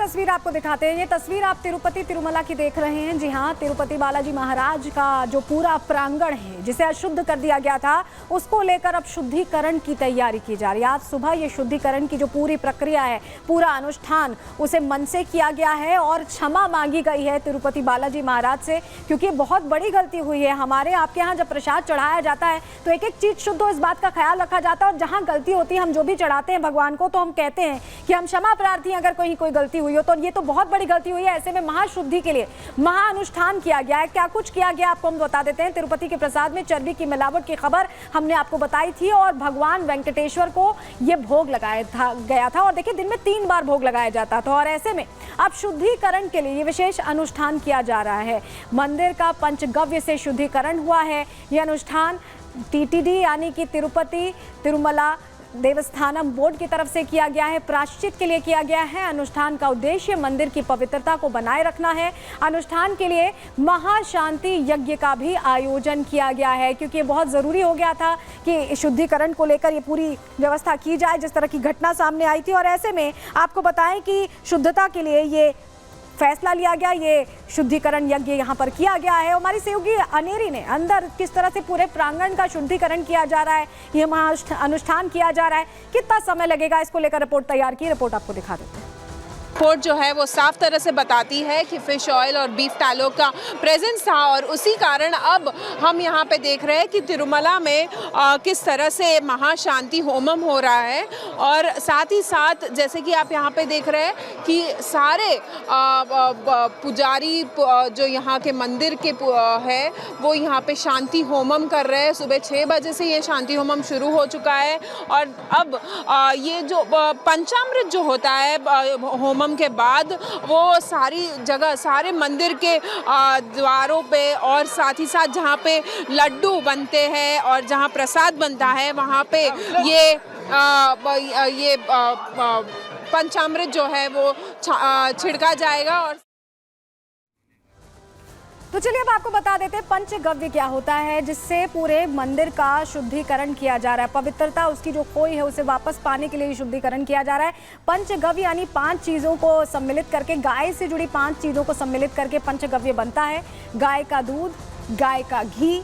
तस्वीर आपको दिखाते हैं। ये तस्वीर आप तिरुपति तिरुमला की देख रहे हैं। जी हाँ, तिरुपति बालाजी महाराज का जो पूरा प्रांगण है जिसे अशुद्ध कर दिया गया था, उसको लेकर अब शुद्धिकरण की तैयारी की जा रही है। आज सुबह ये शुद्धिकरण की जो पूरी प्रक्रिया है, पूरा अनुष्ठान, उसे मन से किया गया है और क्षमा मांगी गई है तिरुपति बालाजी महाराज से, क्योंकि बहुत बड़ी गलती हुई है। हमारे आपके यहाँ जब प्रसाद चढ़ाया जाता है तो एक एक चीज़ शुद्ध हो, इस बात का ख्याल रखा जाता है। और जहाँ गलती होती है, हम जो भी चढ़ाते हैं भगवान को, तो हम कहते हैं कि हम क्षमा प्रार्थी, अगर कोई गलती हुई हो तो। ये तो बहुत बड़ी गलती हुई है। ऐसे में महाशुद्धि के लिए महाअनुष्ठान किया गया है। क्या कुछ किया गया आपको हम बता देते हैं। तिरुपति के प्रसाद में चर्बी की मिलावट की खबर हमने आपको बताई थी और भगवान वेंकटेश्वर को ये भोग लगाया गया था। और देखिए, दिन में 3 बार भोग लगाया जाता था। और ऐसे में अब शुद्धिकरण के लिए ये विशेष अनुष्ठान किया जा रहा है। मंदिर का पंचगव्य से शुद्धिकरण हुआ है। ये अनुष्ठान टीटीडी यानी कि तिरुपति तिरुमला देवस्थानम बोर्ड की तरफ से किया गया है। प्रायश्चित के लिए किया गया है। अनुष्ठान का उद्देश्य मंदिर की पवित्रता को बनाए रखना है। अनुष्ठान के लिए महाशांति यज्ञ का भी आयोजन किया गया है, क्योंकि ये बहुत ज़रूरी हो गया था कि शुद्धिकरण को लेकर ये पूरी व्यवस्था की जाए, जिस तरह की घटना सामने आई थी। और ऐसे में आपको बताएं कि शुद्धता के लिए ये फैसला लिया गया, ये शुद्धिकरण यज्ञ यहाँ पर किया गया है। हमारी सहयोगी अनेरी ने अंदर किस तरह से पूरे प्रांगण का शुद्धिकरण किया जा रहा है, ये अनुष्ठान किया जा रहा है, कितना समय लगेगा, इसको लेकर रिपोर्ट तैयार की। रिपोर्ट आपको दिखा देते हैं। रिपोर्ट जो है वो साफ तरह से बताती है कि फिश ऑयल और बीफ टैलो का प्रेजेंस था और उसी कारण अब हम यहाँ पे देख रहे हैं कि तिरुमला में किस तरह से महाशांति होमम हो रहा है। और साथ ही साथ जैसे कि आप यहाँ पे देख रहे हैं कि सारे पुजारी जो यहाँ के मंदिर के है वो यहाँ पे शांति होमम कर रहे हैं। सुबह 6 बजे से ये शांति होमम शुरू हो चुका है और अब ये जो पंचामृत जो होता है होमम के बाद वो सारी जगह, सारे मंदिर के द्वारों पे और साथ ही साथ जहाँ पे लड्डू बनते हैं और जहाँ प्रसाद बनता है वहाँ पे ये पंचामृत जो है वो छिड़का जाएगा। और तो चलिए अब आपको बता देते हैं पंचगव्य क्या होता है, जिससे पूरे मंदिर का शुद्धिकरण किया जा रहा है। पवित्रता उसकी जो खोई है उसे वापस पाने के लिए शुद्धिकरण किया जा रहा है। पंचगव्य यानी 5 चीज़ों को सम्मिलित करके, गाय से जुड़ी 5 चीज़ों को सम्मिलित करके पंचगव्य बनता है। गाय का दूध, गाय का घी,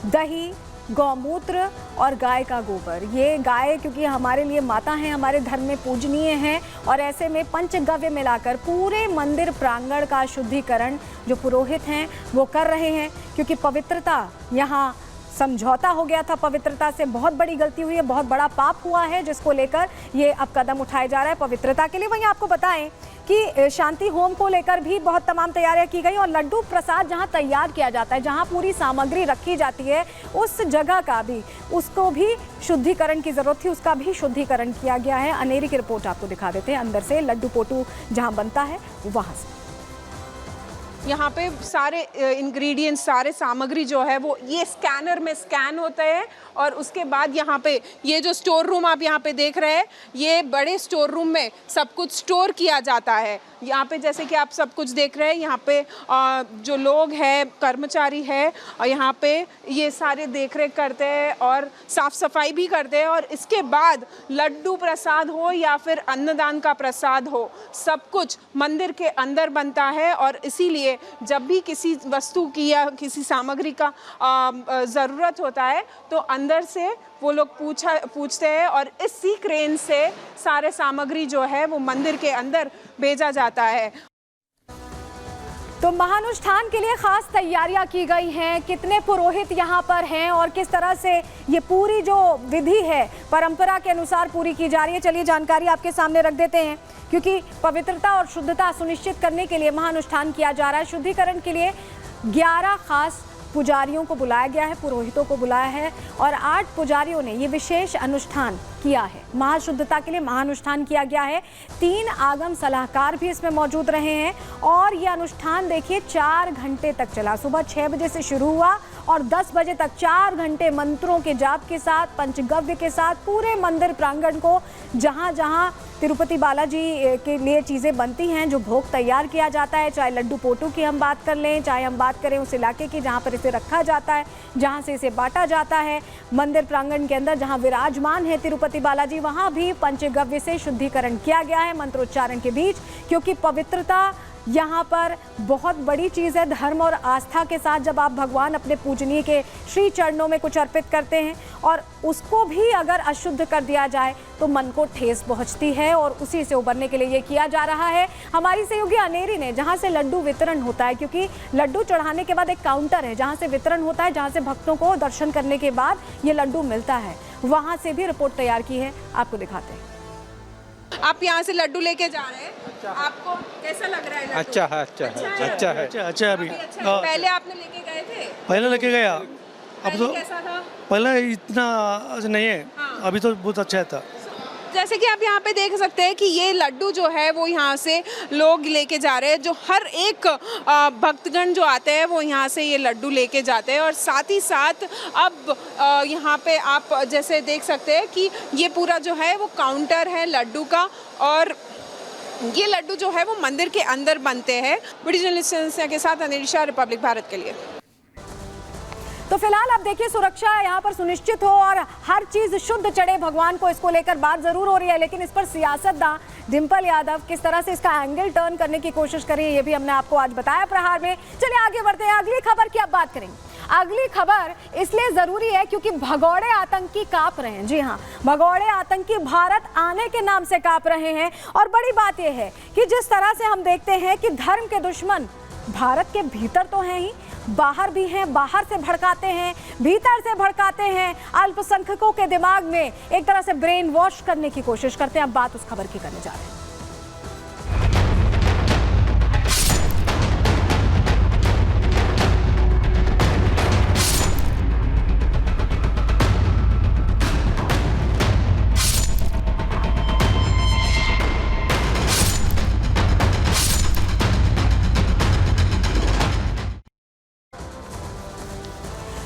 दही, गौमूत्र और गाय का गोबर। ये गाय क्योंकि हमारे लिए माता हैं, हमारे धर्म में पूजनीय हैं, और ऐसे में पंचगव्य मिलाकर पूरे मंदिर प्रांगण का शुद्धिकरण जो पुरोहित हैं वो कर रहे हैं, क्योंकि पवित्रता यहाँ समझौता हो गया था। पवित्रता से बहुत बड़ी गलती हुई है, बहुत बड़ा पाप हुआ है, जिसको लेकर ये अब कदम उठाया जा रहा है पवित्रता के लिए। वहीं आपको बताएं कि शांति होम को लेकर भी बहुत तमाम तैयारियां की गई और लड्डू प्रसाद जहां तैयार किया जाता है, जहां पूरी सामग्री रखी जाती है, उस जगह का भी, उसको भी शुद्धिकरण की जरूरत थी, उसका भी शुद्धिकरण किया गया है। अनेरी की रिपोर्ट आपको दिखा देते हैं अंदर से, लड्डू पोटू जहां बनता है वहां से। यहाँ पे सारे इंग्रेडिएंट्स, सारे सामग्री जो है वो ये स्कैनर में स्कैन होते हैं और उसके बाद यहाँ पे ये जो स्टोर रूम आप यहाँ पे देख रहे हैं, ये बड़े स्टोर रूम में सब कुछ स्टोर किया जाता है। यहाँ पे जैसे कि आप सब कुछ देख रहे हैं, यहाँ पे जो लोग हैं, कर्मचारी है, और यहाँ पे ये सारे देख रेख करते हैं और साफ सफाई भी करते हैं। और इसके बाद लड्डू प्रसाद हो या फिर अन्नदान का प्रसाद हो, सब कुछ मंदिर के अंदर बनता है। और इसीलिए जब भी किसी वस्तु की या किसी सामग्री का ज़रूरत होता है तो अंदर से वो लोग पूछते हैं और इसी क्रेन से सारे सामग्री जो है वो मंदिर के अंदर भेजा जाता है। तो महानुष्ठान के लिए खास तैयारियां की गई हैं। कितने पुरोहित यहाँ पर हैं और किस तरह से ये पूरी जो विधि है परंपरा के अनुसार पूरी की जा रही है, चलिए जानकारी आपके सामने रख देते हैं। क्योंकि पवित्रता और शुद्धता सुनिश्चित करने के लिए महानुष्ठान किया जा रहा है। शुद्धिकरण के लिए 11 खास पुजारियों को बुलाया गया है, पुरोहितों को बुलाया है और 8 पुजारियों ने ये विशेष अनुष्ठान किया है। महाशुद्धता के लिए महानुष्ठान किया गया है। 3 आगम सलाहकार भी इसमें मौजूद रहे हैं और ये अनुष्ठान देखिए 4 घंटे तक चला। सुबह 6 बजे से शुरू हुआ और 10 बजे तक 4 घंटे मंत्रों के जाप के साथ, पंचगव्य के साथ पूरे मंदिर प्रांगण को, जहाँ जहाँ तिरुपति बालाजी के लिए चीज़ें बनती हैं, जो भोग तैयार किया जाता है, चाहे लड्डू पोटू की हम बात कर लें, चाहे हम बात करें उस इलाके की जहाँ पर इसे रखा जाता है, जहाँ से इसे बांटा जाता है, मंदिर प्रांगण के अंदर जहाँ विराजमान है तिरुपति तिरुपति बालाजी, वहां भी पंचगव्य से शुद्धिकरण किया गया है मंत्रोच्चारण के बीच, क्योंकि पवित्रता यहाँ पर बहुत बड़ी चीज़ है। धर्म और आस्था के साथ जब आप भगवान अपने पूजनीय के श्री चरणों में कुछ अर्पित करते हैं और उसको भी अगर अशुद्ध कर दिया जाए तो मन को ठेस पहुँचती है, और उसी से उबरने के लिए ये किया जा रहा है। हमारी सहयोगी अनेरी ने, जहाँ से लड्डू वितरण होता है, क्योंकि लड्डू चढ़ाने के बाद एक काउंटर है जहाँ से वितरण होता है, जहाँ से भक्तों को दर्शन करने के बाद ये लड्डू मिलता है, वहाँ से भी रिपोर्ट तैयार की है, आपको दिखाते हैं। आप यहाँ से लड्डू लेके जा रहे हैं, आपको कैसा लग रहा है लड्डू? अच्छा है, अच्छा है। अच्छा अभी अच्छा है। पहले आपने लेके गए थे? पहले लेके गया, अब पहले तो कैसा था? पहले इतना नहीं है, अभी तो बहुत अच्छा था। जैसे कि आप यहाँ पे देख सकते हैं कि ये लड्डू जो है वो यहाँ से लोग लेके जा रहे हैं, जो हर एक भक्तगण जो आते हैं वो यहाँ से ये लड्डू लेके जाते हैं। और साथ ही साथ अब यहाँ पे आप जैसे देख सकते हैं कि ये पूरा जो है वो काउंटर है लड्डू का, और ये लड्डू जो है वो मंदिर के अंदर बनते हैं। वीडियो जर्नलिस्ट के साथ अनिल शाह, रिपब्लिक भारत के लिए। तो फिलहाल अब देखिए, सुरक्षा यहाँ पर सुनिश्चित हो और हर चीज शुद्ध चढ़े भगवान को, इसको लेकर बात जरूर हो रही है, लेकिन इस पर सियासतदान डिंपल यादव किस तरह से इसका एंगल टर्न करने की कोशिश कर रही है, ये भी हमने आपको आज बताया प्रहार में। चलिए आगे बढ़ते हैं, अगली खबर की अब बात करेंगे। अगली खबर इसलिए जरूरी है क्योंकि भगौड़े आतंकी कांप रहे हैं। जी हाँ, भगौड़े आतंकी भारत आने के नाम से कांप रहे हैं। और बड़ी बात यह है कि जिस तरह से हम देखते हैं कि धर्म के दुश्मन भारत के भीतर तो हैं ही, बाहर भी हैं, बाहर से भड़काते हैं, भीतर से भड़काते हैं, अल्पसंख्यकों के दिमाग में एक तरह से ब्रेन वॉश करने की कोशिश करते हैं। अब बात उस खबर की करने जा रहे हैं।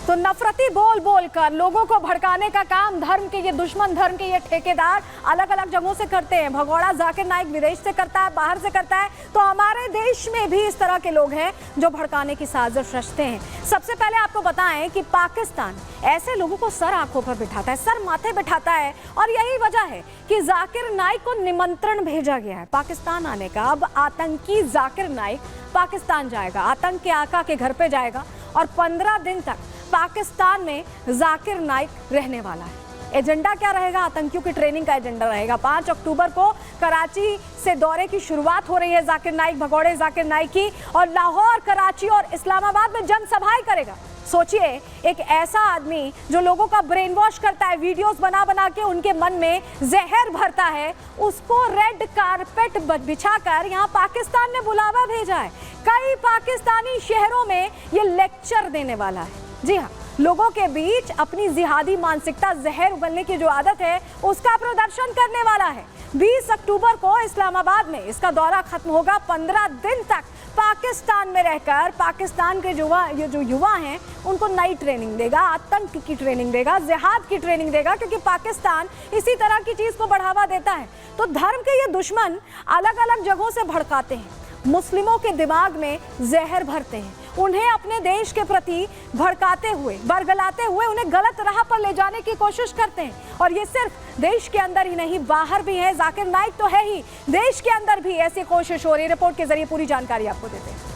तो नफरती बोल बोल कर लोगों को भड़काने का काम धर्म के ये दुश्मन, धर्म के ये ठेकेदार अलग अलग जगहों से करते हैं। भगौड़ा जाकिर नाइक विदेश से करता है, बाहर से करता है, तो हमारे देश में भी इस तरह के लोग हैं जो भड़काने की साजिश रचते हैं। सबसे पहले आपको बताएं कि पाकिस्तान ऐसे लोगों को सर आंखों पर बिठाता है, सर माथे बिठाता है, और यही वजह है कि जाकिर नाइक को निमंत्रण भेजा गया है पाकिस्तान आने का। अब आतंकी जाकिर नाइक पाकिस्तान जाएगा, आतंक के आका के घर पे जाएगा, और 15 दिन तक पाकिस्तान में जाकिर नाइक रहने वाला है। एजेंडा क्या रहेगा? आतंकियों की ट्रेनिंग का एजेंडा रहेगा। 5 अक्टूबर को कराची से दौरे की शुरुआत हो रही है जाकिर नाइक, भगौड़े जाकिर नाइक की, और लाहौर, कराची और इस्लामाबाद में जनसभाएं करेगा। सोचिए, एक ऐसा आदमी जो लोगों का ब्रेन वॉश करता है, वीडियोस बना बना के उनके मन में जहर भरता है, उसको रेड कारपेट बिछाकर यहाँ पाकिस्तान ने बुलावा भेजा है। कई पाकिस्तानी शहरों में ये लेक्चर देने वाला है। जी हाँ, लोगों के बीच अपनी जिहादी मानसिकता, जहर उगलने की जो आदत है, उसका प्रदर्शन करने वाला है। 20 अक्टूबर को इस्लामाबाद में इसका दौरा खत्म होगा। 15 दिन तक पाकिस्तान में रहकर पाकिस्तान के जो युवा हैं उनको नई ट्रेनिंग देगा, आतंक की ट्रेनिंग देगा, जिहाद की ट्रेनिंग देगा, क्योंकि पाकिस्तान इसी तरह की चीज़ को बढ़ावा देता है। तो धर्म के ये दुश्मन अलग अलग जगहों से भड़काते हैं, मुस्लिमों के दिमाग में जहर भरते हैं, उन्हें अपने देश के प्रति भड़काते हुए, बरगलाते हुए उन्हें गलत राह पर ले जाने की कोशिश करते हैं। और ये सिर्फ देश के अंदर ही नहीं, बाहर भी है। जाकिर नाइक तो है ही, देश के अंदर भी ऐसी कोशिश हो रही है। रिपोर्ट के जरिए पूरी जानकारी आपको देते हैं।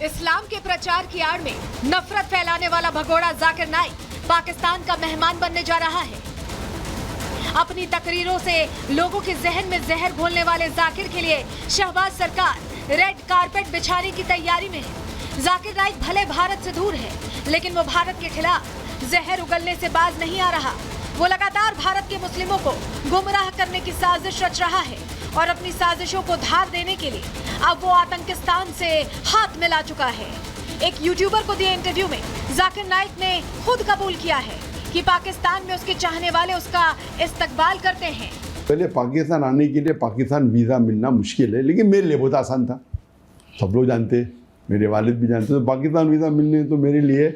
इस्लाम के प्रचार की आड़ में नफरत फैलाने वाला भगौड़ा जाकिर नाइक पाकिस्तान का मेहमान बनने जा रहा है। अपनी तकरीरों से लोगों के जहन में जहर घोलने वाले जाकिर के लिए शहबाज सरकार रेड कारपेट बिछाने की तैयारी में है। जाकिर नाइक भले भारत से दूर है, लेकिन वो भारत के खिलाफ जहर उगलने से बाज नहीं आ रहा। वो लगातार भारत के मुस्लिमों को गुमराह करने की साजिश रच रहा है, और अपनी साजिशों को धार देने के लिए अब वो आतंकिस्तान से हाथ मिला चुका है। एक यूट्यूबर को दिए इंटरव्यू में जाकिर नाइक ने खुद कबूल किया है कि पाकिस्तान में उसके चाहने वाले उसका इस्तकबाल करते हैं। पहले पाकिस्तान आने के लिए पाकिस्तान वीज़ा मिलना मुश्किल है, लेकिन मेरे लिए बहुत आसान था। सब लोग जानते हैं, मेरे वालिद भी जानते हैं। तो पाकिस्तान वीज़ा मिलने तो मेरे लिए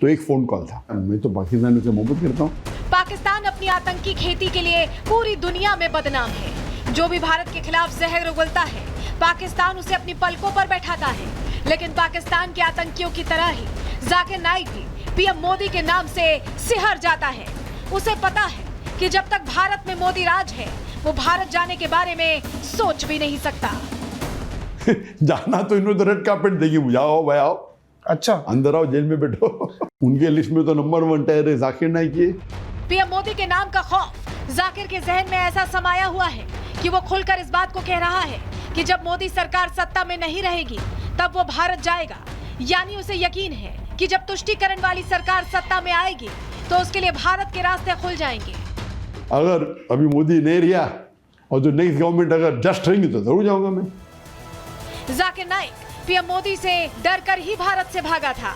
तो एक फ़ोन कॉल था। मैं तो पाकिस्तान से मोहब्बत करता हूँ। पाकिस्तान अपनी आतंकी खेती के लिए पूरी दुनिया में बदनाम है। जो भी भारत के खिलाफ जहर उगलता है, पाकिस्तान उसे अपनी पलकों पर बैठाता है। लेकिन पाकिस्तान के आतंकियों की तरह ही जाकिर नाइक भी पीएम मोदी के नाम से सिहर जाता है। उसे पता है कि जब तक भारत में मोदी राज है वो भारत जाने के बारे में सोच भी नहीं सकता। जाना तो इन्होंने तो रेड कार्पेट देगी, मुझे आओ भाई आओ, अच्छा अंदर आओ, जेल में बैठो। उनके लिस्ट में तो नंबर 1 टायर है जाकिर नाइक की। पीएम मोदी के नाम का खौफ जाकिर के जहन में ऐसा समाया हुआ है कि वो खुलकर इस बात को कह रहा है कि जब मोदी सरकार सत्ता में नहीं रहेगी तब वो भारत जाएगा। यानी उसे यकीन है कि जब तुष्टीकरण वाली सरकार सत्ता में आएगी तो उसके लिए भारत के रास्ते खुल जाएंगे। अगर अभी मोदी नहीं रहा और जो नेक्स्ट गवर्नमेंट अगर जस्ट रहेंगी तो जरूर जाऊंगा मैं। जाकिर नाइक पीएम मोदी से डरकर ही भारत से भागा था।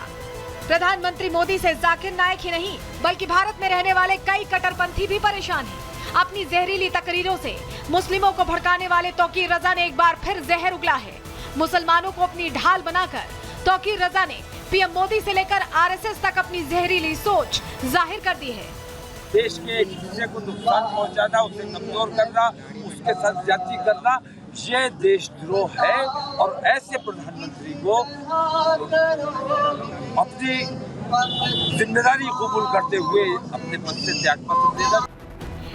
प्रधानमंत्री मोदी से जाकिर नाइक ही नहीं बल्कि भारत में रहने वाले कई कट्टरपंथी भी परेशान हैं। अपनी जहरीली तकरीरों से मुस्लिमों को भड़काने वाले तौकीर रजा ने एक बार फिर जहर उगला है। मुसलमानों को अपनी ढाल बनाकर तौकीर रजा ने पीएम मोदी से लेकर आरएसएस तक अपनी जहरीली सोच जाहिर कर दी है। देश के एक हिस्से को नुकसान पहुंचाना, उसे कमजोर करना, उसके साथ जाति करना, ये देशद्रोह है और ऐसे प्रधानमंत्री को अपनी जिम्मेदारी कबूल करते हुए अपने पद से त्याग पत्र देना।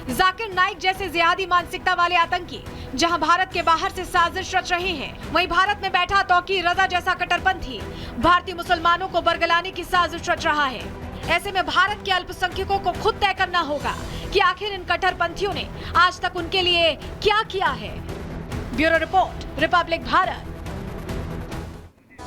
जाकिर नाइक जैसे जिहादी मानसिकता वाले आतंकी जहां भारत के बाहर से साजिश रच रहे हैं, वहीं भारत में बैठा तौकीर रजा जैसा कट्टरपंथी भारतीय मुसलमानों को बरगलाने की साजिश रच रहा है। ऐसे में भारत के अल्पसंख्यकों को खुद तय करना होगा कि आखिर इन कट्टरपंथियों ने आज तक उनके लिए क्या किया है। Bureau report, Republic Bharat.